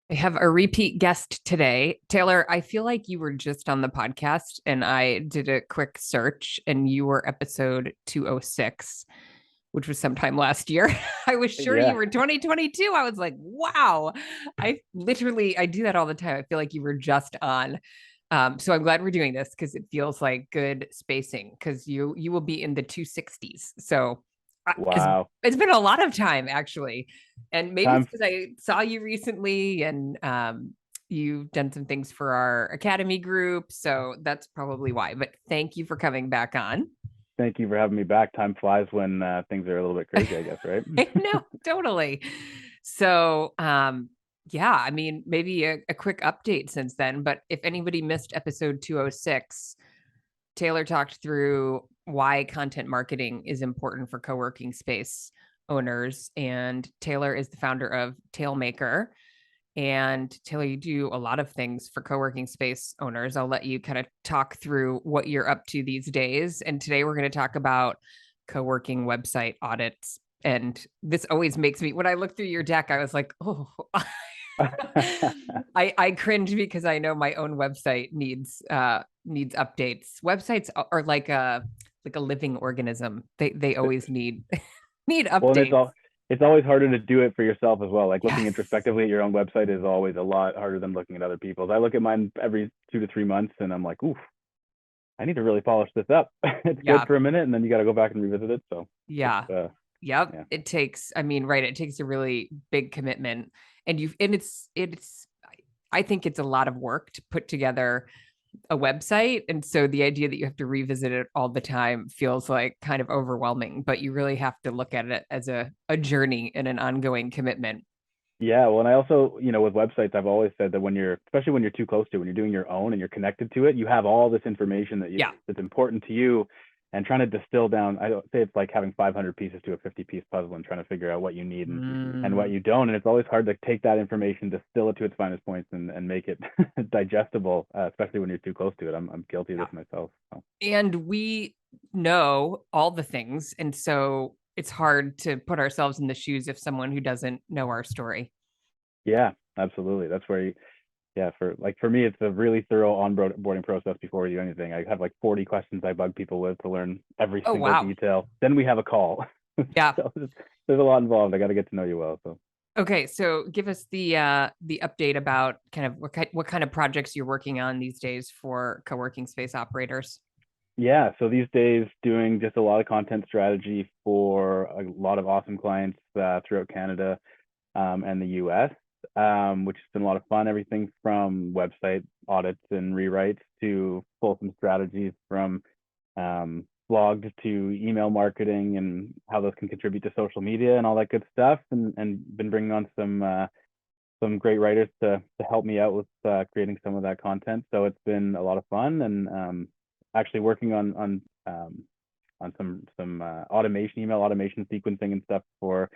I have a repeat guest today. Taylor, I feel like you were just on the podcast and I did a quick search and you were episode 206, which was sometime last year. I was sure you Yeah. were 2022. I was like, wow. I do that all the time. I feel like you were just on. So I'm glad we're doing this because it feels like good spacing because you will be in the 260s. So it's Wow. it's been a lot of time actually, and maybe it's Time. because I saw you recently and you've done some things for our academy group, so that's probably why. But thank you for coming back on. Thank you for having me back. Time flies when things are a little bit crazy, I guess, right? I know, totally. So, yeah, I mean, maybe a quick update since then. But if anybody missed episode 206, Taylor talked through why content marketing is important for co-working space owners. And Taylor is the founder of Tailmaker. And Taylor, you do a lot of things for co-working space owners. I'll let you kind of talk through what you're up to these days. And today we're going to talk about co-working website audits. And this always makes me, when I look through your deck, I was like, oh, I cringe because I know my own website needs updates. Websites are like a living organism. They always need need Well, and updates. it's always harder to do it for yourself as well. Like looking Yes. introspectively at your own website is always a lot harder than looking at other people's. I look at mine every 2 to 3 months, and I'm like, oof, I need to really polish this up. It's good Yeah. for a minute, and then you got to go back and revisit it. So it's Yeah. Yep. yeah, It takes, I mean, right. It takes a really big commitment. And I think it's a lot of work to put together a website. And so the idea that you have to revisit it all the time feels like kind of overwhelming, but you really have to look at it as a journey and an ongoing commitment. yeah. Well, and I also, with websites, I've always said that especially when you're too close to it, when you're doing your own and you're connected to it, you have all this information Yeah. that's important to you, and trying to distill down. I don't say it's like having 500 pieces to a 50-piece puzzle and trying to figure out what you need and what Mm, you don't. And it's always hard to take that information, distill it to its finest points, and make it digestible, especially when you're too close to it. I'm guilty of yeah. this myself. So. And we know all the things. And so it's hard to put ourselves in the shoes of someone who doesn't know our story. Yeah, absolutely. That's where yeah, for me, it's a really thorough onboarding process before we do anything. I have like 40 questions I bug people with to learn every Oh, single wow. detail. Then we have a call. Yeah. So there's a lot involved. I got to get to know you well. So Okay, so give us the update about kind of what kind of projects you're working on these days for co-working space operators. yeah, so these days doing just a lot of content strategy for a lot of awesome clients throughout Canada and the US, which has been a lot of fun. Everything from website audits and rewrites to fulsome strategies from blogs to email marketing and how those can contribute to social media and all that good stuff. And been bringing on some great writers to help me out with creating some of that content. So it's been a lot of fun, and actually working on some automation, email automation sequencing and stuff for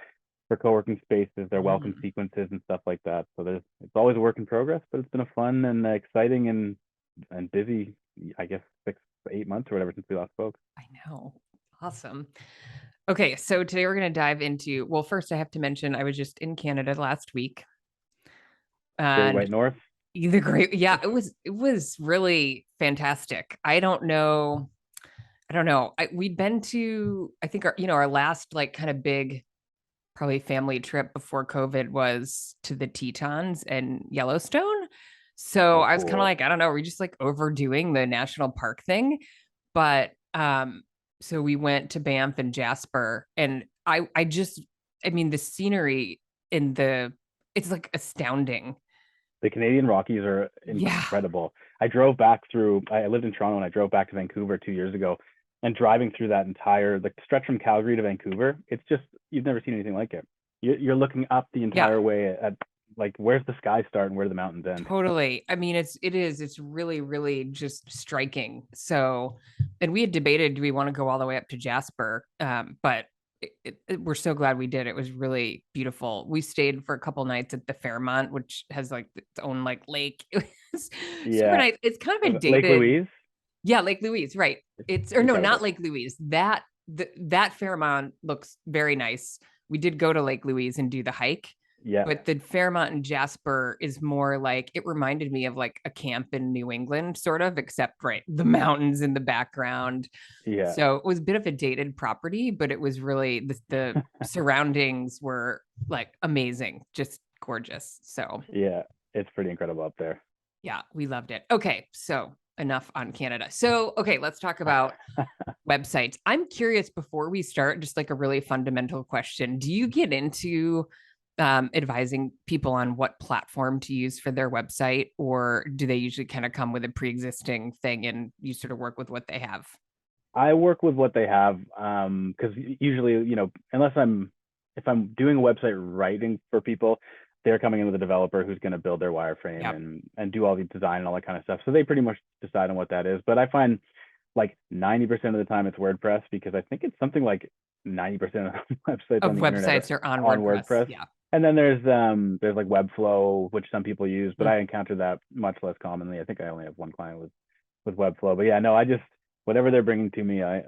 co-working spaces, their welcome Mm, sequences and stuff like that. So it's always a work in progress, but it's been a fun and exciting and busy, I guess, 6 8 months or whatever since we last spoke. I know. Awesome. Okay, so today we're going to dive into, well, first I have to mention I was just in Canada last week Great and White North. the great, yeah, it was really fantastic. I don't know. We'd been to, I think our last like kind of big probably family trip before COVID was to the Tetons and Yellowstone. So Oh, I was kind of cool. like, I don't know, we're just like overdoing the national park thing. But so we went to Banff and Jasper, and I mean, the scenery in the it's like astounding. The Canadian Rockies are Yeah. incredible. I drove back through. I lived in Toronto and I drove back to Vancouver 2 years ago, and driving through that entire the stretch from Calgary to Vancouver, it's just you've never seen anything like it. You're looking up the Yeah. entire way at like where's the sky start and where do the mountains end. Totally. I mean, it's really, really just striking. So, and we had debated, do we want to go all the way up to Jasper? But we're so glad we did. It was really beautiful. We stayed for a couple nights at the Fairmont, which has like its own like lake. It was super Yeah, nice. It's kind of a Lake dated, Louise, yeah, Lake Louise, right? It's or no, not incredible. Lake Louise. That Fairmont looks very nice. We did go to Lake Louise and do the hike, Yeah. But the Fairmont and Jasper is more like, it reminded me of like a camp in New England, sort of, except right, the mountains in the background. Yeah. So it was a bit of a dated property, but it was really the surroundings were like amazing, just gorgeous. So Yeah. It's pretty incredible up there. yeah, we loved it. Okay, so enough on Canada. So, okay, let's talk about websites. I'm curious before we start, just like a really fundamental question. Do you get into advising people on what platform to use for their website, or do they usually kind of come with a pre-existing thing and you sort of work with what they have? I work with what they have, because usually, unless if I'm doing a website writing for people, they're coming in with a developer who's going to build their wireframe Yep. and do all the design and all that kind of stuff. So they pretty much decide on what that is. But I find like 90% of the time it's WordPress, because I think it's something like 90% of websites Of on the internet websites are are on on WordPress. WordPress. Yeah. And then there's like Webflow, which some people use, but Mm. I encounter that much less commonly. I think I only have one client with Webflow. But yeah, no, I just whatever they're bringing to me, I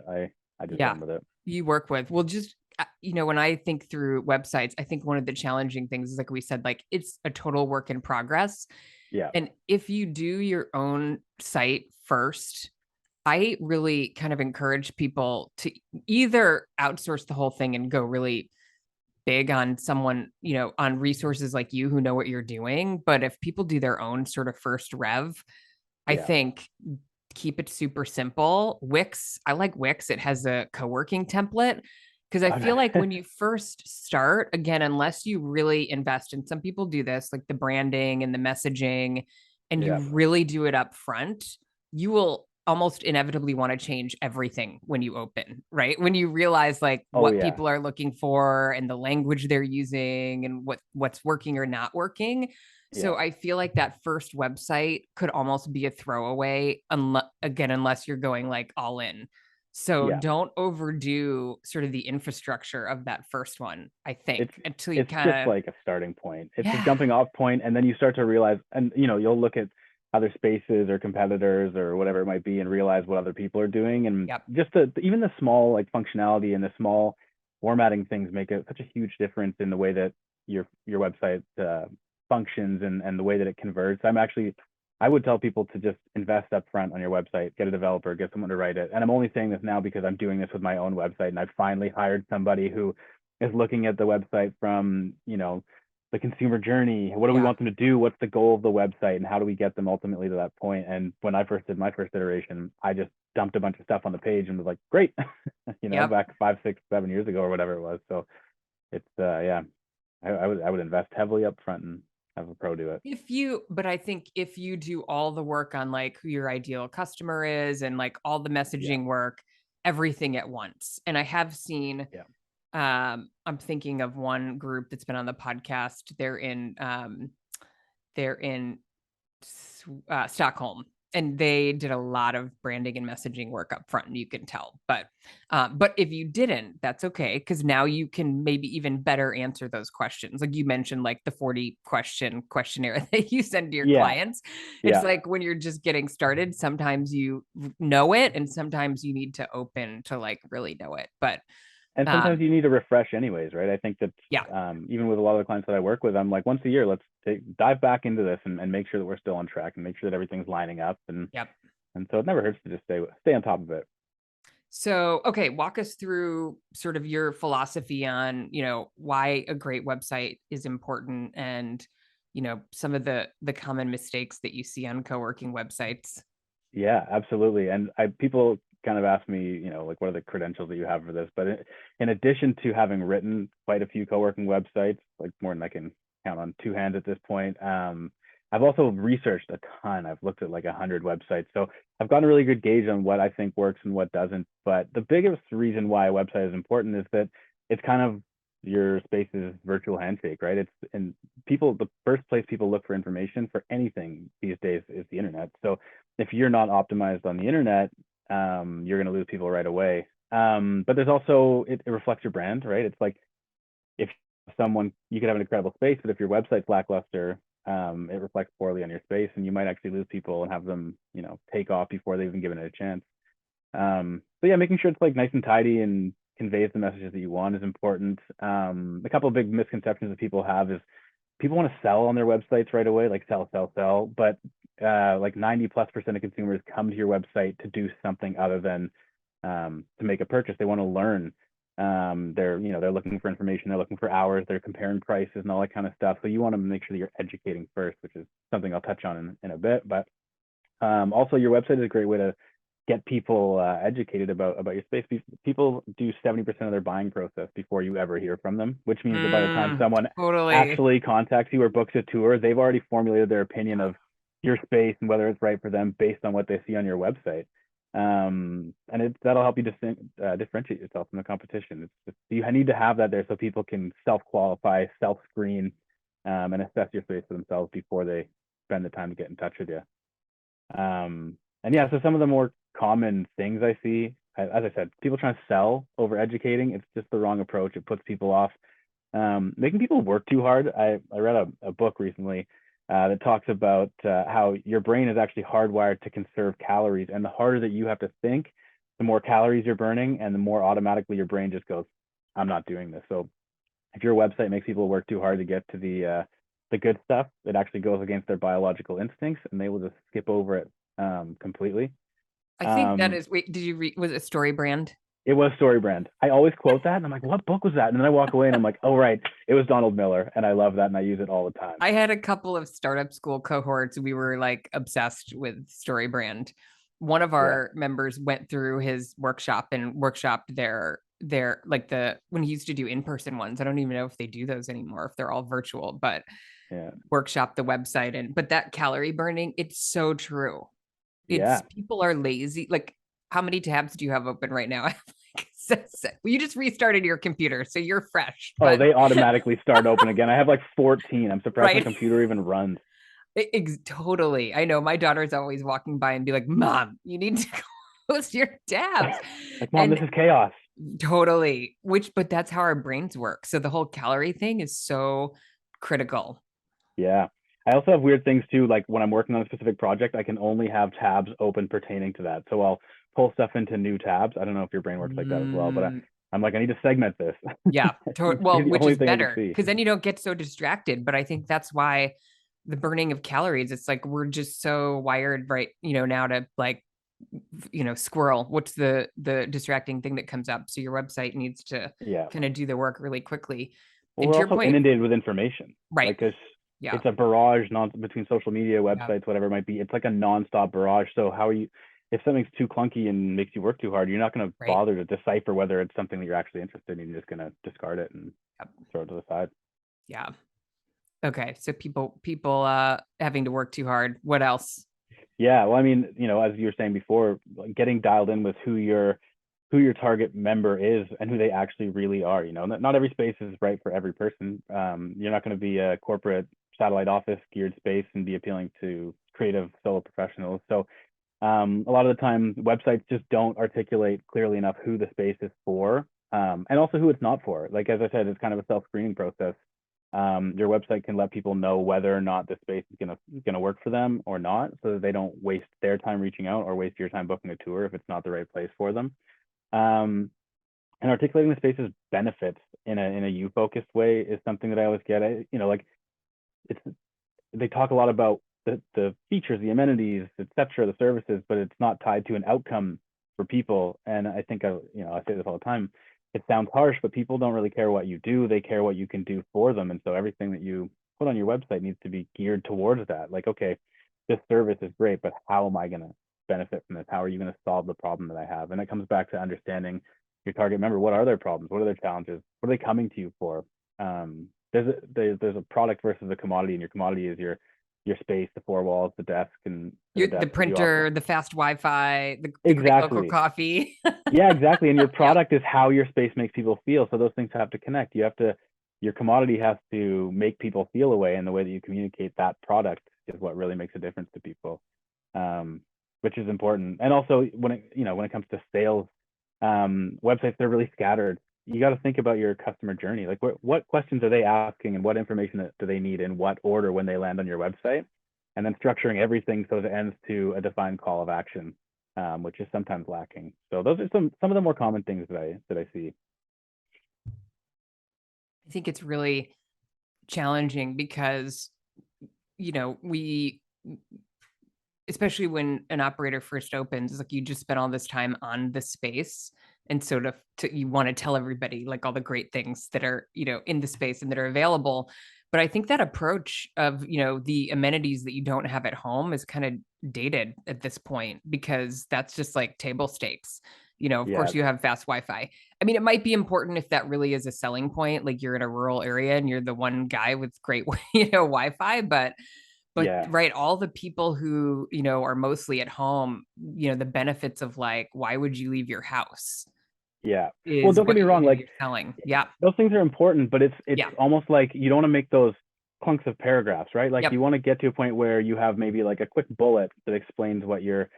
just Yeah. run with it. You work with. Well, just when I think through websites, I think one of the challenging things is like we said, like it's a total work in progress. Yeah. And if you do your own site first, I really kind of encourage people to either outsource the whole thing and go really big on someone, on resources like you who know what you're doing. But if people do their own sort of first rev, I Yeah. think keep it super simple. Wix, I like Wix. It has a co-working template because I feel like Okay. when you first start, again, unless you really invest, and some people do this, like the branding and the messaging, and you Yeah. really do it up front, you will almost inevitably want to change everything when you open, right? When you realize like Oh what yeah. people are looking for and the language they're using and what's working or not working. Yeah. So I feel like that first website could almost be a throwaway, unless you're going like all in. So Yeah. don't overdo sort of the infrastructure of that first one, I think, It's until you it's just kind of, like a starting point. It's a yeah, jumping off point, and then you start to realize, and you'll look at other spaces or competitors or whatever it might be, and realize what other people are doing, and yep, just even the small like functionality and the small formatting things make such a huge difference in the way that your website functions and the way that it converts. I would tell people to just invest up front on your website, get a developer, get someone to write it. And I'm only saying this now because I'm doing this with my own website, and I've finally hired somebody who is looking at the website from, the consumer journey. What do we yeah, want them to do? What's the goal of the website, and how do we get them ultimately to that point? And when I first did my first iteration, I just dumped a bunch of stuff on the page and was like, great, yep. back 5, 6, 7 years ago or whatever it was. So it's yeah, I would invest heavily up front and have a pro do it. But I think if you do all the work on like who your ideal customer is and like all the Yeah, messaging work, everything at once. And I have seen, yeah, I'm thinking of one group that's been on the podcast. They're in Stockholm, and they did a lot of branding and messaging work up front, and you can tell. But if you didn't, that's okay, because now you can maybe even better answer those questions. Like you mentioned, like the 40 questionnaire that you send to your yeah, clients. It's yeah. like when you're just getting started, sometimes you know it, and sometimes you need to open to like really know it. But And sometimes um, you need a refresh anyways, right? I think that yeah, even with a lot of the clients that I work with, I'm like, once a year, let's dive back into this and make sure that we're still on track and make sure that everything's lining up. yep. And so it never hurts to just stay on top of it. So, okay, walk us through sort of your philosophy on, why a great website is important and, some of the common mistakes that you see on co-working websites. Yeah, absolutely. And people kind of ask me, like, what are the credentials that you have for this? But in addition to having written quite a few co-working websites, like more than I can count on two hands at this point, I've also researched a ton. I've looked at like 100 websites. So I've gotten a really good gauge on what I think works and what doesn't. But the biggest reason why a website is important is that it's kind of your space's virtual handshake, right? The first place people look for information for anything these days is the internet. So if you're not optimized on the internet, you're going to lose people right away. But there's also, it reflects your brand, right? It's like if you could have an incredible space, but if your website's lackluster, it reflects poorly on your space, and you might actually lose people and have them, take off before they've even given it a chance. So yeah, making sure it's like nice and tidy and conveys the messages that you want is important. A couple of big misconceptions that people have is people want to sell on their websites right away, like sell, but like 90+% of consumers come to your website to do something other than to make a purchase. They want to learn. They're looking for information, they're looking for hours, they're comparing prices and all that kind of stuff. So you want to make sure that you're educating first, which is something I'll touch on in a bit. But also, your website is a great way to get people educated about your space. People do 70% of their buying process before you ever hear from them, which means that by the time someone Totally. actually contacts you or books a tour, they've already formulated their opinion of your space and whether it's right for them based on what they see on your website. And that'll help you differentiate yourself from the competition. You need to have that there so people can self-qualify, self-screen, and assess your space for themselves before they spend the time to get in touch with you. And yeah, so some of the more common things I see, as I said, people trying to sell over educating. It's just the wrong approach. It puts people off. Making people work too hard. I read a book recently that talks about how your brain is actually hardwired to conserve calories, and the harder that you have to think, the more calories you're burning, and the more automatically your brain just goes, "I'm not doing this." So if your website makes people work too hard to get to the good stuff, it actually goes against their biological instincts, and they will just skip over it completely. I think that is, wait, did you read, was it Story Brand? It was StoryBrand. I always quote that, and I'm like, "What book was that?" And then I walk away, and I'm like, "Oh, right, it was Donald Miller," and I love that, and I use it all the time. I had a couple of startup school cohorts. We were like obsessed with Story Brand. One of our members went through his workshop and workshopped their like when he used to do in-person ones. I don't even know if they do those anymore, if they're all virtual, but workshop the website. But that calorie burning, it's so true. It's people are lazy. Like, how many tabs do you have open right now? You just restarted your computer, so you're fresh. But... Oh, they automatically start open again. I have like 14. I'm surprised my computer even runs. Totally. I know my daughter's always walking by and be like, "Mom, you need to close your tabs." Like, "Mom, this is chaos." Totally. But that's how our brains work. So the whole calorie thing is so critical. Yeah. I also have weird things too. Like when I'm working on a specific project, I can only have tabs open pertaining to that. So I'll pull stuff into new tabs. I don't know if your brain works like that as well, but I'm like, I need to segment this. Yeah. Well, which is better because then you don't get so distracted. But I think that's why the burning of calories, it's like we're just so wired right, now to like, squirrel. What's the distracting thing that comes up? So your website needs to kind of do the work really quickly. Well, we're also inundated with information. Right. Like it's a barrage between social media, websites, whatever it might be. It's like a nonstop barrage. So how are you, if something's too clunky and makes you work too hard, you're not going to bother to decipher whether it's something that you're actually interested in. You're just going to discard it and throw it to the side. Yeah. Okay. So people having to work too hard. What else? Yeah. Well, I mean, as you were saying before, getting dialed in with who your target member is and who they actually really are. Not every space is right for every person. You're not going to be a corporate satellite office geared space and be appealing to creative solo professionals. So a lot of the time websites just don't articulate clearly enough who the space is for, and also who it's not for. Like, as I said, it's kind of a self-screening process. Your website can let people know whether or not the space is gonna work for them or not, so that they don't waste their time reaching out or waste your time booking a tour if it's not the right place for them. And articulating the space's benefits in a you-focused way is something that I always get. They talk a lot about the features, the amenities, etc., the services, but it's not tied to an outcome for people. And I think I say this all the time. It sounds harsh, but people don't really care what you do. They care what you can do for them. And so everything that you put on your website needs to be geared towards that. Like, okay, this service is great, but how am I going to benefit from this? How are you going to solve the problem that I have? And it comes back to understanding your target member. What are their problems? What are their challenges? What are they coming to you for? There's a product versus a commodity, and your commodity is your space, the four walls, the desk, and the printer, the fast Wi-Fi, the exactly. local coffee. Yeah, exactly. And your product is how your space makes people feel. So those things have to connect. Your commodity has to make people feel a way, and the way that you communicate that product is what really makes a difference to people, which is important. And also when it comes to sales, websites, they're really scattered. You got to think about your customer journey. Like, what questions are they asking, and what information do they need in what order when they land on your website, and then structuring everything so that it ends to a defined call of action, which is sometimes lacking. So those are some of the more common things that I see. I think it's really challenging because, we, especially when an operator first opens, it's like you just spent all this time on the space. And so you want to tell everybody like all the great things that are, in the space and that are available. But I think that approach of, the amenities that you don't have at home is kind of dated at this point, because that's just like table stakes. Of Yeah, course you have fast Wi-Fi. I mean, it might be important if that really is a selling point, like you're in a rural area and you're the one guy with great, Wi-Fi, but yeah, right, all the people who, are mostly at home, the benefits of like, why would you leave your house yeah. Well, is don't get what me wrong. Like you're selling. Yeah. those things are important, but it's Yeah. almost like you don't want to make those clunks of paragraphs, right? Like you Yep. want to get to a point where you have maybe like a quick bullet that explains what your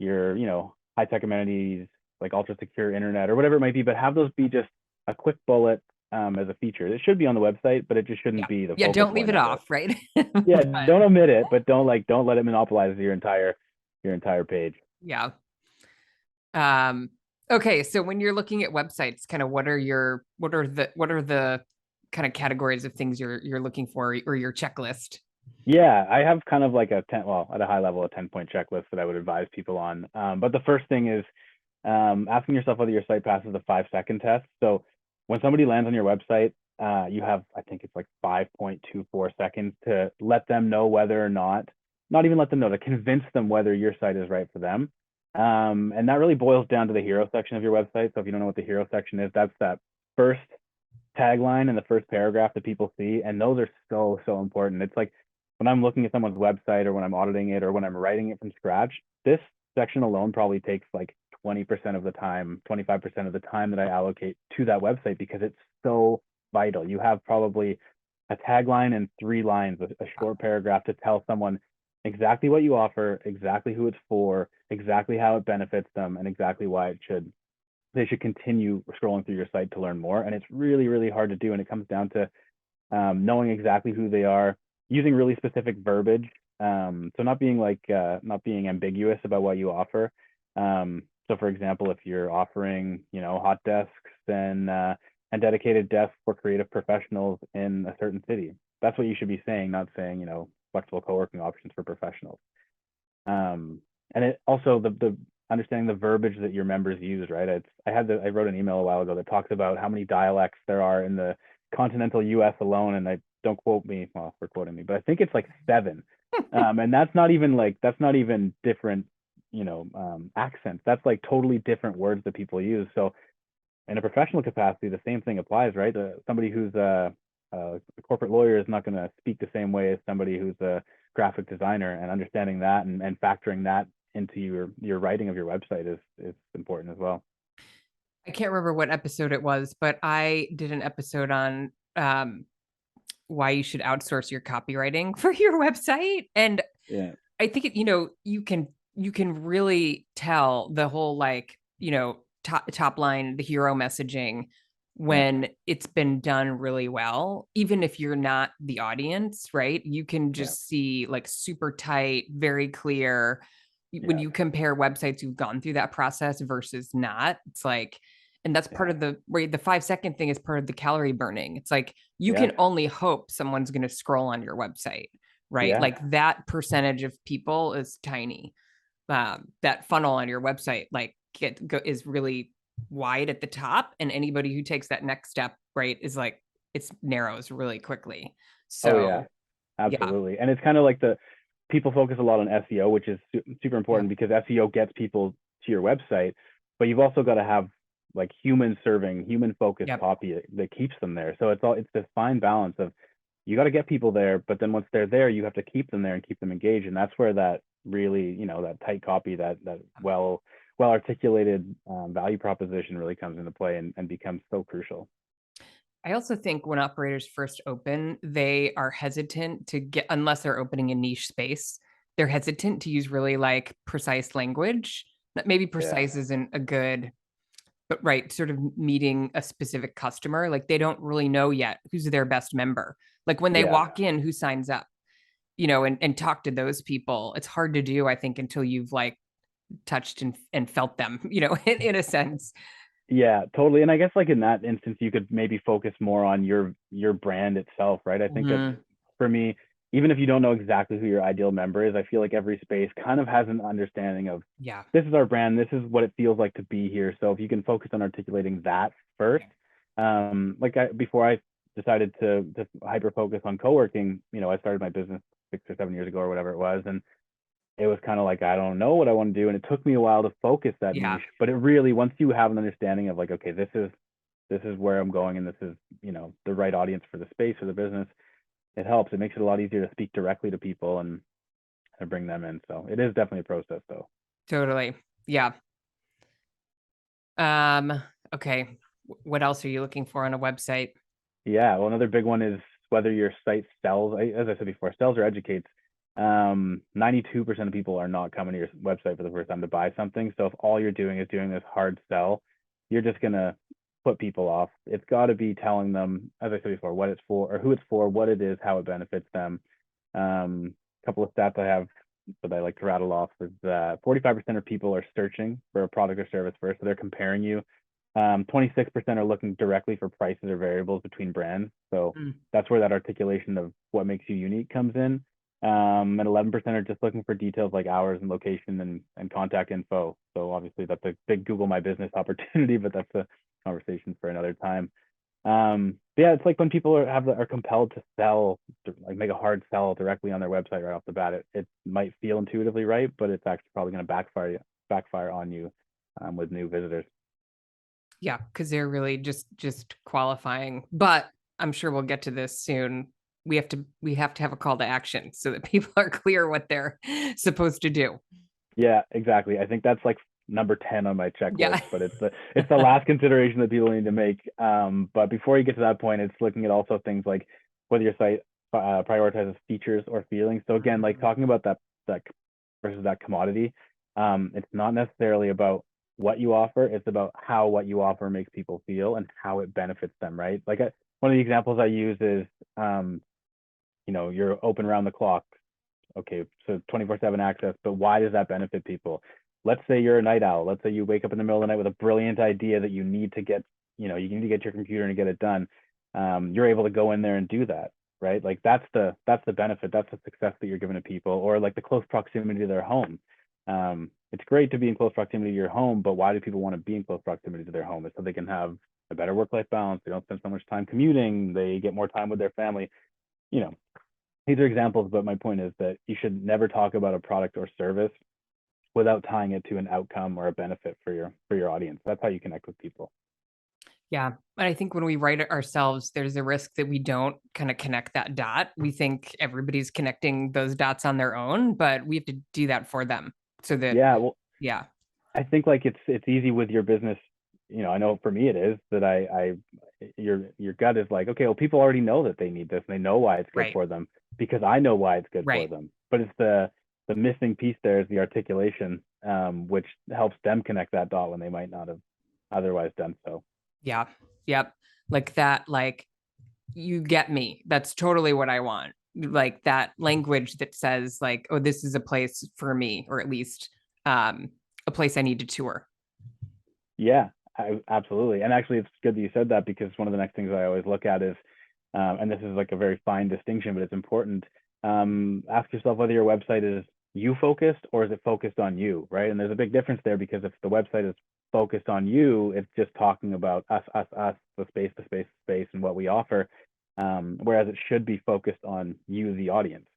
high tech amenities, like ultra secure internet or whatever it might be, but have those be just a quick bullet as a feature. It should be on the website, but it just Yeah. shouldn't be the Yeah. focal Don't leave point it of it. off. Right. Yeah, But don't omit it, but don't let it monopolize your entire page. yeah. Um, okay. So when you're looking at websites, kind of what are the kind of categories of things you're looking for, or your checklist? Yeah, I have kind of like well, at a high level, a 10-point checklist that I would advise people on. But the first thing is asking yourself whether your site passes the 5-second test. So when somebody lands on your website, you have, I think it's like 5.24 seconds to let them know whether or not even let them know, to convince them whether your site is right for them. And that really boils down to the hero section of your website. So if you don't know what the hero section is, that's that first tagline and the first paragraph that people see. And those are so, so important. It's like when I'm looking at someone's website or when I'm auditing it or when I'm writing it from scratch, this section alone probably takes like 20% of the time, 25% of the time that I allocate to that website, because it's so vital. You have probably a tagline and 3 lines, a short paragraph to tell someone exactly what you offer, exactly who it's for, exactly how it benefits them, and exactly why they should continue scrolling through your site to learn more. And it's really, really hard to do. And it comes down to knowing exactly who they are, using really specific verbiage. So not being ambiguous about what you offer. So for example, if you're offering, hot desks and dedicated desks for creative professionals in a certain city, that's what you should be saying, not saying, flexible co-working options for professionals. And it also the understanding the verbiage that your members use, right? I wrote an email a while ago that talks about how many dialects there are in the continental U.S. alone, and I don't quote me, well, for quoting me, but I think it's like 7. And that's not even different, accents. That's like totally different words that people use. So in a professional capacity, the same thing applies, right? Somebody who's a corporate lawyer is not going to speak the same way as somebody who's a graphic designer, and understanding that and factoring that into your writing of your website is important as well. I can't remember what episode it was, but I did an episode on why you should outsource your copywriting for your website. And Yeah, I think you can really tell the whole, like, top line, the hero messaging, yeah, when it's been done really well, even if you're not the audience, right? You can yeah, just see like super tight, very clear. When yeah, you compare websites who've gone through that process versus not, it's like, and that's part yeah, of the 5-second thing is part of the calorie burning. It's like you yeah, can only hope someone's going to scroll on your website, right? yeah. Like that percentage of people is tiny. That funnel on your website like is really wide at the top, and anybody who takes that next step, right, is like it narrows really quickly. Oh yeah, So yeah. absolutely. And it's kind of like the people focus a lot on SEO, which is super Yeah. important because SEO gets people to your website, but you've also got to have like human serving, human focused Yep. copy that keeps them there. So it's this fine balance of you got to get people there, but then once they're there, you have to keep them there and keep them engaged. And that's where that really, that tight copy, that well articulated value proposition really comes into play and becomes so crucial. I also think when operators first open, they are hesitant to get, unless they're opening a niche space, they're hesitant to use really like precise language. Maybe Yeah, precise isn't a good, but right, sort of meeting a specific customer. Like they don't really know yet who's their best member. Like when they yeah. walk in, who signs up, and talk to those people. It's hard to do, I think, until you've like touched and felt them, in a sense. Yeah, totally. And I guess like in that instance, you could maybe focus more on your brand itself, right? I think that Mhm. for me, even if you don't know exactly who your ideal member is, I feel like every space kind of has an understanding of Yeah. this is our brand, this is what it feels like to be here. So if you can focus on articulating that first, before I decided to hyper focus on co-working, I started my business 6 or 7 years ago or whatever it was, and it was kind of like, I don't know what I want to do. And it took me a while to focus that Yeah. niche. But it really, once you have an understanding of like, okay, this is where I'm going and this is, the right audience for the space or the business, it helps. It makes it a lot easier to speak directly to people and bring them in. So it is definitely a process though. Totally. Yeah. Um, okay. What else are you looking for on a website? Yeah. Well, another big one is whether your site sells, as I said before, sells or educates. 92% of people are not coming to your website for the first time to buy something. So if all you're doing is doing this hard sell, you're just going to put people off. It's got to be telling them, as I said before, what it's for or who it's for, what it is, how it benefits them. A couple of stats I have that I like to rattle off is that 45% of people are searching for a product or service first. So they're comparing you. 26% are looking directly for prices or variables between brands. So Mm. that's where that articulation of what makes you unique comes in. And 11% are just looking for details like hours and location and contact info. So obviously that's a big Google My Business opportunity, but that's a conversation for another time. Yeah, it's like when people are compelled to sell, like make a hard sell directly on their website right off the bat. It might feel intuitively right, but it's actually probably going to backfire on you with new visitors. Yeah, because they're really just qualifying. But I'm sure we'll get to this soon. We have to have a call to action so that people are clear what they're supposed to do. Yeah, exactly. I think that's like number 10 on my checklist, Yeah. but it's the last consideration that people need to make. But before you get to that point, it's looking at also things like whether your site prioritizes features or feelings. So again, like talking about that versus that commodity, it's not necessarily about what you offer, it's about how what you offer makes people feel and how it benefits them, right? One of the examples I use is you're open around the clock. Okay, so 24/7 access, but why does that benefit people? Let's say you're a night owl. Let's say you wake up in the middle of the night with a brilliant idea that you need to get, you need to get your computer and get it done. You're able to go in there and do that, right? Like that's the benefit. That's the success that you're giving to people, or like the close proximity to their home. It's great to be in close proximity to your home, but why do people want to be in close proximity to their home? It's so they can have a better work-life balance. They don't spend so much time commuting. They get more time with their family. You know, these are examples, but my point is that you should never talk about a product or service without tying it to an outcome or a benefit for your audience. That's how you connect with people. Yeah. And I think when we write it ourselves, there's a risk that we don't kind of connect that dot. We think everybody's connecting those dots on their own, but we have to do that for them so that, Yeah, well, yeah. I think like it's easy with your business. I know for me it is that your gut is like, okay, well, people already know that they need this and they know why it's good Right. for them because I know why it's good for Right. them. But it's the missing piece there is the articulation, which helps them connect that dot when they might not have otherwise done so. Yeah. Yep. Like that, like you get me. That's totally what I want. Like that language that says like, oh, this is a place for me, or at least um, a place I need to tour. Yeah, absolutely. And actually, it's good that you said that because one of the next things I always look at is, and this is like a very fine distinction, but it's important. Ask yourself whether your website is you focused or is it focused on you, right? And there's a big difference there because if the website is focused on you, it's just talking about us, the space, and what we offer. Whereas it should be focused on you, the audience,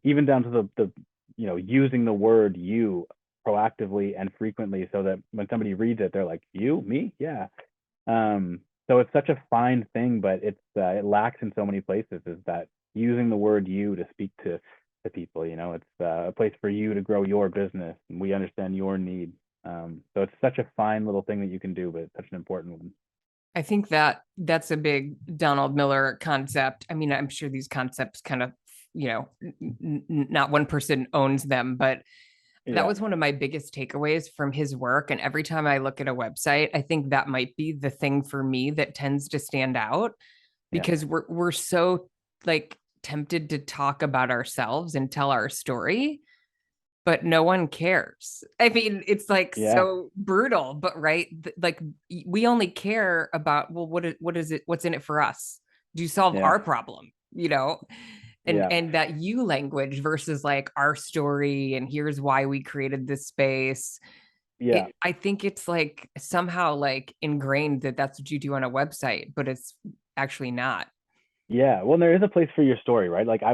even down to the using the word you proactively and frequently so that when somebody reads it, they're like, you, me? Yeah. So it's such a fine thing, but it lacks in so many places is that using the word you to speak to people, it's a place for you to grow your business and we understand your need. So it's such a fine little thing that you can do, but it's such an important one. I think that that's a big Donald Miller concept. I mean, I'm sure these concepts kind of, not one person owns them, but that Yeah. was one of my biggest takeaways from his work. And every time I look at a website, I think that might be the thing for me that tends to stand out Yeah. because we're so like tempted to talk about ourselves and tell our story, but no one cares. I mean, it's like Yeah, so brutal, but right, like we only care about, well, what is it? What's in it for us? Do you solve yeah, our problem? You know, yeah, and that you language versus like our story and here's why we created this space. yeah. I think it's like somehow like ingrained that that's what you do on a website, but it's actually not. Yeah, well, there is a place for your story, right? Like Yeah.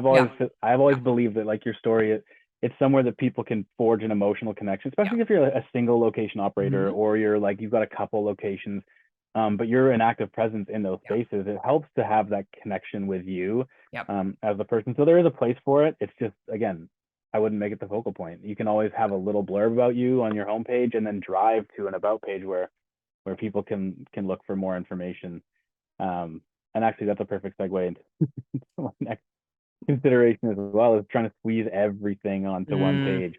I've always believed that like your story, it's somewhere that people can forge an emotional connection, Yeah. especially if you're a single location operator Mm-hmm. or you're like you've got a couple locations, but you're an active presence in those Yeah. spaces. It helps to have that connection with you, Yep. as the person. So there is a place for it. It's just again, I wouldn't make it the focal point. You can always have a little blurb about you on your homepage and then drive to an about page where people can look for more information. Um, and actually, that's a perfect segue into my next consideration as well, is trying to squeeze everything onto one Mm. page,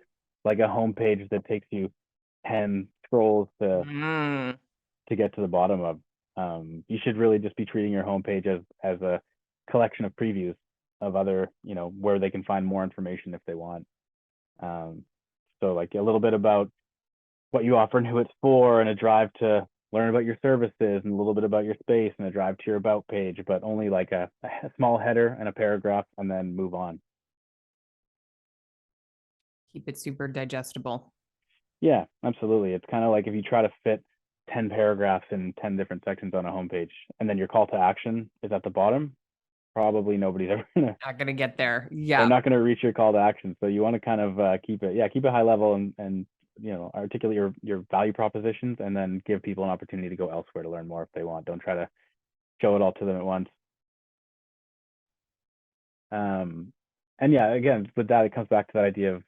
like a home page that takes you 10 scrolls Mm. to get to the bottom of. You should really just be treating your homepage as a collection of previews of other, where they can find more information if they want. Um, so like a little bit about what you offer and who it's for, and a drive to learn about your services, and a little bit about your space, and a drive to your about page, but only like a small header and a paragraph, and then move on. Keep it super digestible. Yeah, absolutely. It's kind of like if you try to fit 10 paragraphs in 10 different sections on a homepage, and then your call to action is at the bottom, probably nobody's ever gonna, Not gonna get there. they're Yeah. not gonna reach your call to action. So you want to kind of keep it high level, and articulate your value propositions, and then give people an opportunity to go elsewhere to learn more if they want. Don't try to show it all to them at once. Um, and yeah, again, with that, it comes back to that idea of,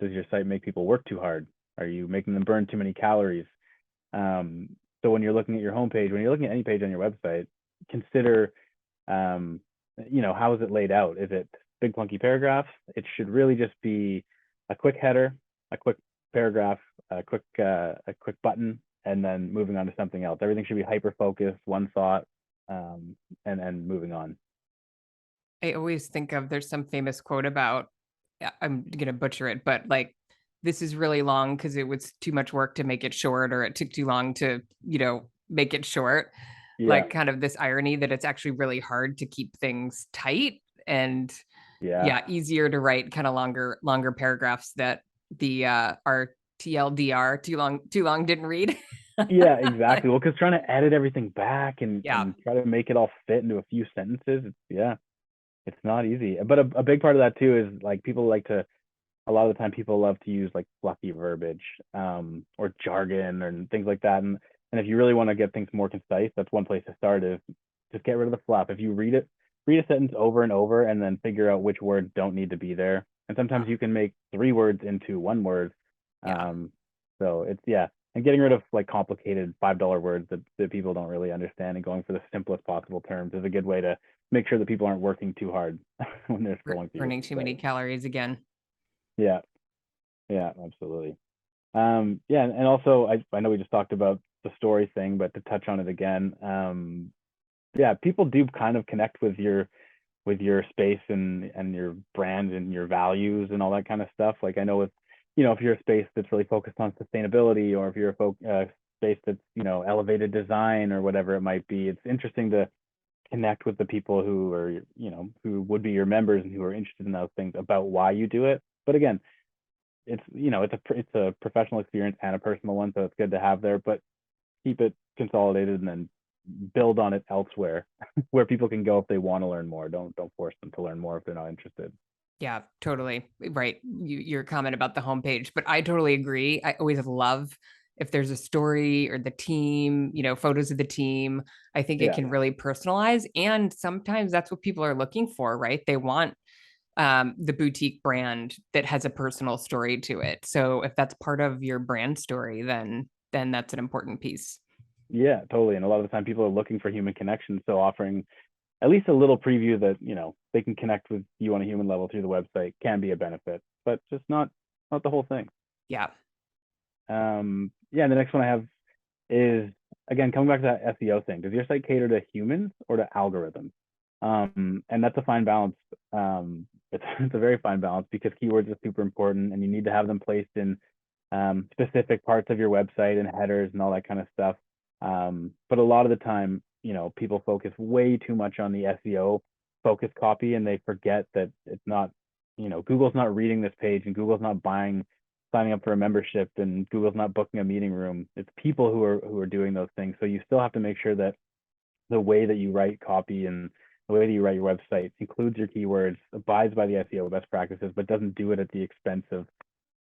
does your site make people work too hard? Are you making them burn too many calories? Um, so when you're looking at your homepage, when you're looking at any page on your website, consider, um, how is it laid out? Is it big clunky paragraphs? It should really just be a quick header, a quick paragraph, a quick button, and then moving on to something else. Everything should be hyper focused, one thought, and moving on. I always think of, there's some famous quote about, I'm gonna butcher it, but like, this is really long because it was too much work to make it short, or it took too long to, make it short. Yeah, Like kind of this irony that it's actually really hard to keep things tight, and yeah. yeah, easier to write kind of longer paragraphs that the our TLDR, too long didn't read. Yeah, exactly. Well, because trying to edit everything back and Yeah. try to make it all fit into a few sentences, it's not easy. But a big part of that too is like people like to, a lot of the time people love to use like fluffy verbiage, or jargon and things like that. And if you really want to get things more concise, that's one place to start, is just get rid of the fluff. If you read a sentence over and over, and then figure out which words don't need to be there. And Yeah. sometimes you can make 3 words into 1 word. Yeah. Um, so it's, yeah, and getting rid of like complicated $5 words that people don't really understand, and going for the simplest possible terms is a good way to make sure that people aren't working too hard when they're scrolling through your Burning too many site. calories again. Yeah, yeah, absolutely. Yeah, and also I know we just talked about the story thing, but to touch on it again, yeah, people do kind of connect with your space and your brand and your values and all that kind of stuff. Like I know with, if you're a space that's really focused on sustainability, or if you're a space that's, elevated design or whatever it might be, it's interesting to connect with the people who are, who would be your members and who are interested in those things about why you do it. But again, it's a professional experience and a personal one, so it's good to have there, but keep it consolidated, and then build on it elsewhere where people can go if they want to learn more. Don't force them to learn more if they're not interested. Yeah, totally. Right. Your comment about the homepage, but I totally agree. I always love if there's a story or the team, photos of the team. I think it Yeah, can really personalize. And sometimes that's what people are looking for, right? They want the boutique brand that has a personal story to it. So if that's part of your brand story, then that's an important piece. yeah, totally. And a lot of the time people are looking for human connection, so offering at least a little preview that, they can connect with you on a human level through the website can be a benefit, but just not the whole thing. Yeah. Yeah, and the next one I have is, again, coming back to that SEO thing. Does your site cater to humans or to algorithms? And that's a fine balance. It's a very fine balance because keywords are super important and you need to have them placed in specific parts of your website and headers and all that kind of stuff. But a lot of the time, people focus way too much on the SEO focused copy and they forget that it's not, Google's not reading this page and Google's not signing up for a membership and Google's not booking a meeting room. It's people who are doing those things. So you still have to make sure that the way that you write copy and the way that you write your website includes your keywords, abides by the SEO best practices, but doesn't do it at the expense of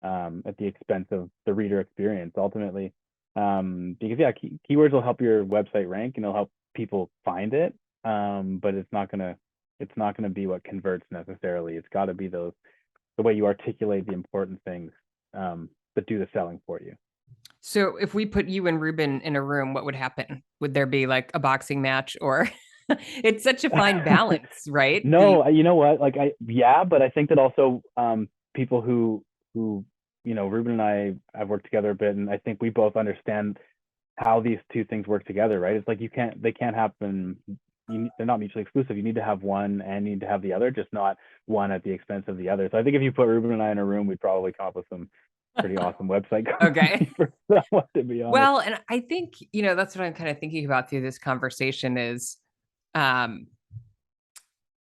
the reader experience ultimately. Because keywords will help your website rank and it'll help people find it. But it's not gonna be what converts necessarily. It's got to be the way you articulate the important things that do the selling for you. So if we put you and Ruben in a room, what would happen? Would there be like a boxing match or it's such a fine balance, right? No, you know what? But I think that also people who Ruben and I have worked together a bit, and I think we both understand how these two things work together, right? It's like they can't happen. They're not mutually exclusive. You need to have one and need to have the other, just not one at the expense of the other. So I think if you put Ruben and I in a room, we'd probably come up with some pretty awesome website Okay. for someone, to be honest. Well, and I think, that's what I'm kind of thinking about through this conversation is, I'm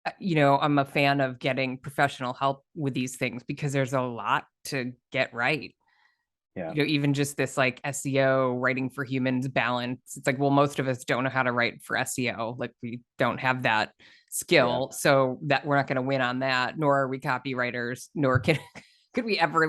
a fan of getting professional help with these things because there's a lot to get right. Yeah. Even just this like SEO writing for humans balance. It's like, well, most of us don't know how to write for SEO. Like we don't have that skill. Yeah. So that we're not going to win on that, nor are we copywriters, nor could we ever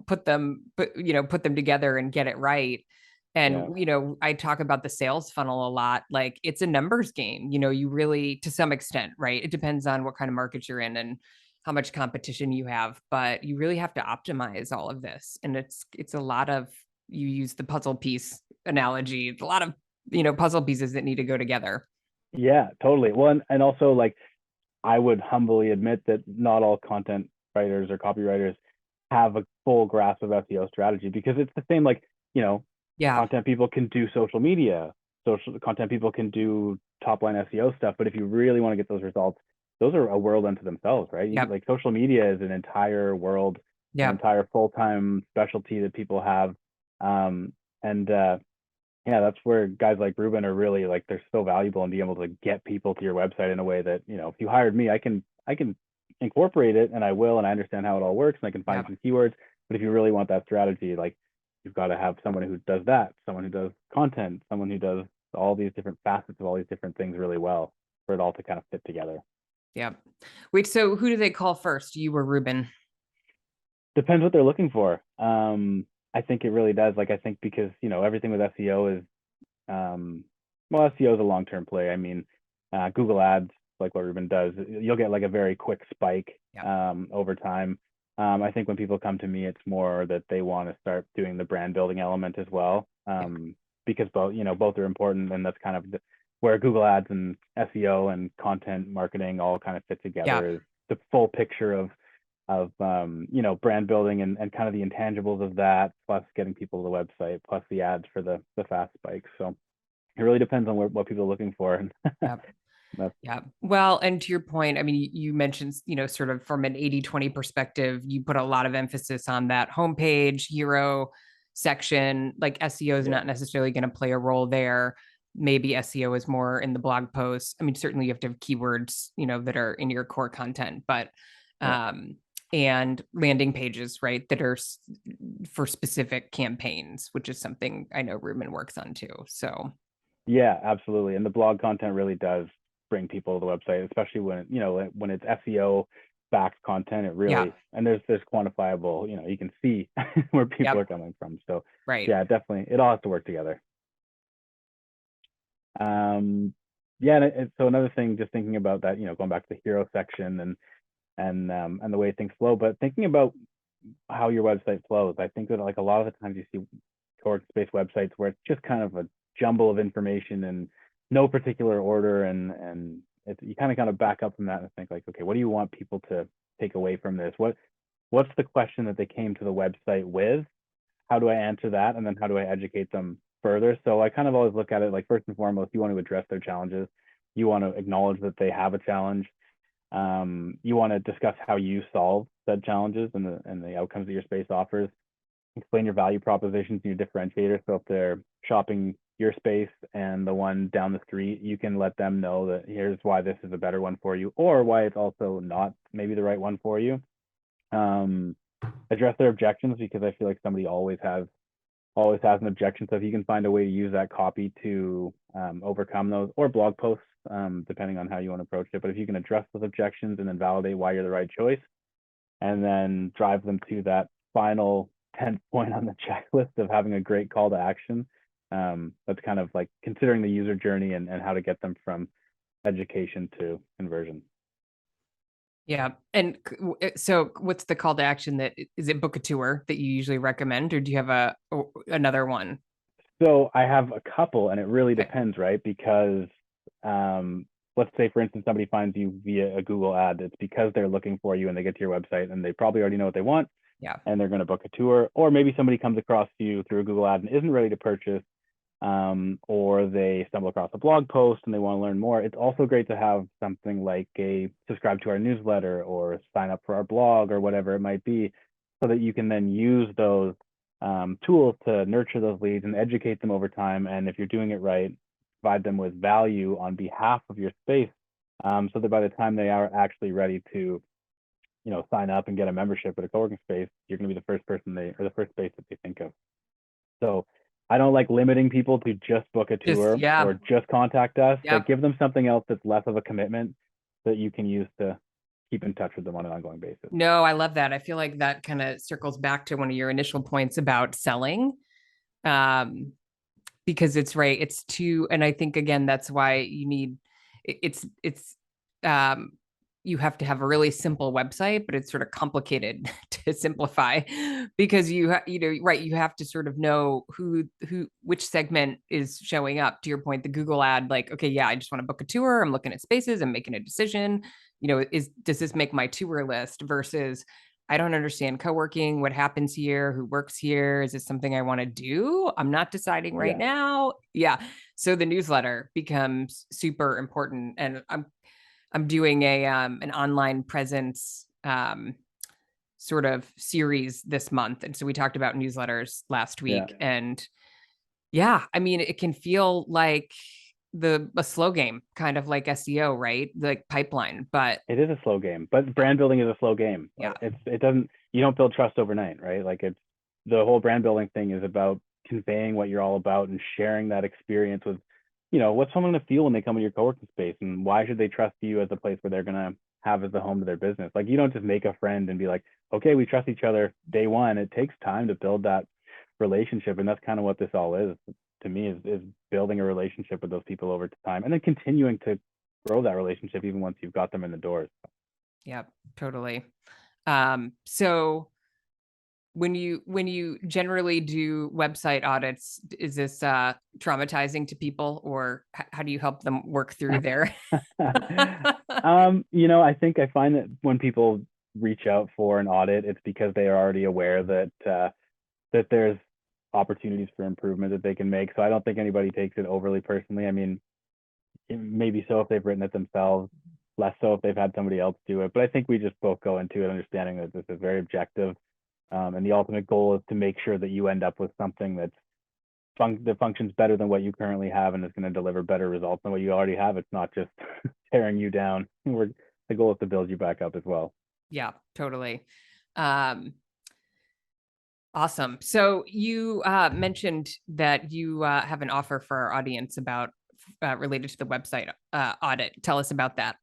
put them together and get it right. And, I talk about the sales funnel a lot. Like it's a numbers game, you really, to some extent, right? It depends on what kind of market you're in and how much competition you have, but you really have to optimize all of this. And it's a lot of, you use the puzzle piece analogy, it's a lot of, puzzle pieces that need to go together. Yeah, totally. Well, and also like I would humbly admit that not all content writers or copywriters have a full grasp of SEO strategy because it's the same, like, Yeah. content people can do social media, social content people can do top line SEO stuff. But if you really want to get those results, those are a world unto themselves, right? Yep. Like social media is an entire world, an Yep. entire full-time specialty that people have. And yeah, that's where guys like Ruben are really like, they're so valuable and being able to get people to your website in a way that, if you hired me, I can incorporate it and I will, and I understand how it all works and I can find Yep. some keywords. But if you really want that strategy, like you've got to have someone who does that, someone who does content, someone who does all these different facets of all these different things really well for it all to kind of fit together. Yep. Wait, so who do they call first? You or Ruben? Depends what they're looking for. I think it really does. Like, I think because, everything with SEO is, well, SEO is a long-term play. I mean, Google ads, like what Ruben does, you'll get like a very quick spike Yep. over time. I think when people come to me, it's more that they want to start doing the brand building element as well. Yep. Because both are important, and that's kind of where Google ads and SEO and content marketing all kind of fit together, Yep. is the full picture of brand building and kind of the intangibles of that, plus getting people to the website, plus the ads for the fast spikes. So it really depends on what people are looking for. Yep. Yeah. Well, and to your point, I mean, you mentioned, sort of from an 80-20 perspective, you put a lot of emphasis on that homepage, hero section. Like SEO is not necessarily going to play a role there. Maybe SEO is more in the blog posts. I mean, certainly you have to have keywords, that are in your core content, but, and landing pages, right, that are for specific campaigns, which is something I know Ruben works on too. So yeah, absolutely. And the blog content really does bring people to the website, especially when it's SEO backed content. It really, and there's quantifiable, you can see where people are coming from. So right. yeah, definitely, it all has to work together. Yeah, and so another thing, just thinking about that, going back to the hero section and the way things flow, but thinking about how your website flows, I think that like a lot of the times you see Coworking-based websites where it's just kind of a jumble of information and no particular order, and you kind of back up from that and think like, okay, what do you want people to take away from this? What's the question that they came to the website with? How do I answer that? And then how do I educate them further? So I kind of always look at it like, first and foremost, you want to address their challenges. You want to acknowledge that they have a challenge. You want to discuss how you solve said challenges and the outcomes that your space offers. Explain your value propositions and your differentiators. So if they're shopping your space and the one down the street, you can let them know that here's why this is a better one for you, or why it's also not maybe the right one for you. Address their objections, because I feel like somebody always has an objection. So if you can find a way to use that copy to overcome those, or blog posts, depending on how you want to approach it. But if you can address those objections and then validate why you're the right choice, and then drive them to that final 10th point on the checklist of having a great call to action, that's kind of like considering the user journey and how to get them from education to conversion. Yeah. And so what's the call to action? That is it, book a tour that you usually recommend, or do you have another one? So I have a couple, and it really Okay. depends, right? Because let's say, for instance, somebody finds you via a Google ad. It's because they're looking for you and they get to your website and they probably already know what they want, Yeah. and they're going to book a tour. Or maybe somebody comes across you through a Google ad and isn't ready to purchase, or they stumble across a blog post and they want to learn more. It's also great to have something like a subscribe to our newsletter or sign up for our blog or whatever it might be, so that you can then use those tools to nurture those leads and educate them over time. And if you're doing it right, provide them with value on behalf of your space, so that by the time they are actually ready to, sign up and get a membership at a co-working space, you're going to be the first person the first space that they think of. So I don't like limiting people to just book a tour Yeah. or just contact us. Yep. Like, give them something else that's less of a commitment that you can use to keep in touch with them on an ongoing basis. No, I love that. I feel like that kind of circles back to one of your initial points about selling. Because it's right. It's too, and I think again, that's why you need it's um you have to have a really simple website, but it's sort of complicated to simplify, because right, you have to sort of know which segment is showing up. To your point, the Google ad, like, okay, yeah, I just want to book a tour, I'm looking at spaces, I'm making a decision, does this make my tour list, versus I don't understand co-working, what happens here, who works here, is this something I want to do, I'm not deciding right now. Yeah. So the newsletter becomes super important, and I'm doing an online presence sort of series this month. And so we talked about newsletters last week. Yeah. And yeah, I mean, it can feel like a slow game, kind of like SEO, right? Like pipeline, but It is a slow game, but brand building is a slow game. yeah. You don't build trust overnight, right? Like, the whole brand building thing is about conveying what you're all about and sharing that experience with, what's someone going to feel when they come into your co-working space, and why should they trust you as a place where they're going to have as the home to their business. Like, you don't just make a friend and be like, okay, we trust each other day one. It takes time to build that relationship. And that's kind of what this all is to me, is building a relationship with those people over time, and then continuing to grow that relationship even once you've got them in the doors. Yeah, totally. So when you generally do website audits, is this traumatizing to people, or how do you help them work through their I think I find that when people reach out for an audit, it's because they are already aware that there's opportunities for improvement that they can make. So I don't think anybody takes it overly personally. I mean, maybe so if they've written it themselves, less so if they've had somebody else do it. But I think we just both go into it understanding that this is very objective, and the ultimate goal is to make sure that you end up with something that functions better than what you currently have and is going to deliver better results than what you already have. It's not just tearing you down. The goal is to build you back up as well. Yeah, totally. Awesome. So you mentioned that you have an offer for our audience about related to the website audit. Tell us about that.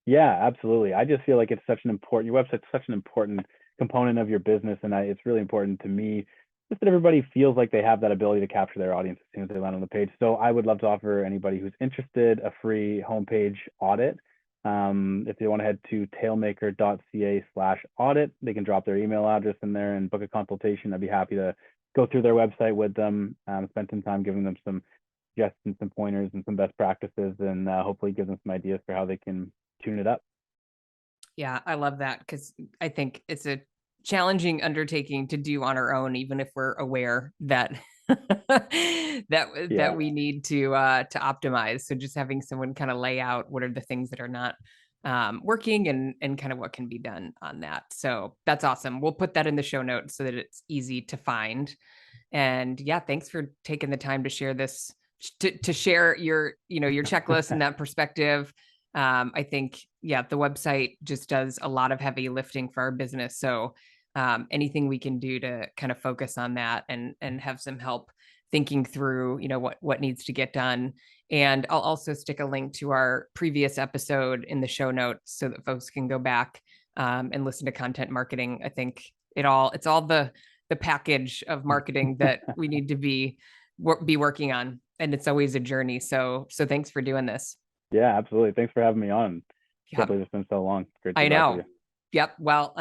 Yeah, absolutely. I just feel like your website's such an important component of your business. And it's really important to me just that everybody feels like they have that ability to capture their audience as soon as they land on the page. So I would love to offer anybody who's interested a free homepage audit. If they want to head to tailmaker.ca/audit, they can drop their email address in there and book a consultation. I'd be happy to go through their website with them, spend some time giving them some suggestions, some pointers, and some best practices, and hopefully give them some ideas for how they can tune it up. Yeah, I love that, because I think it's a challenging undertaking to do on our own, even if we're aware that that we need to optimize. So just having someone kind of lay out what are the things that are not working and kind of what can be done on that. So that's awesome. We'll put that in the show notes so that it's easy to find. And yeah, thanks for taking the time to share this, to share your, your checklist and that perspective. I think, yeah, the website just does a lot of heavy lifting for our business. So anything we can do to kind of focus on that and have some help thinking through, what needs to get done. And I'll also stick a link to our previous episode in the show notes so that folks can go back and listen to content marketing. I think it's all the package of marketing that we need to be working on. And it's always a journey. So thanks for doing this. Yeah, absolutely. Thanks for having me on. Yeah. Can't believe it's been so long. Great to I talk know. to you. Yep. Well,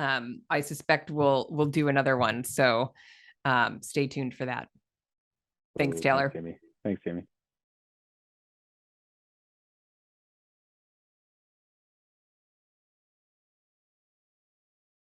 I suspect we'll do another one. So stay tuned for that. Thanks, Taylor. Thanks, Jamie. Thanks, Jamie.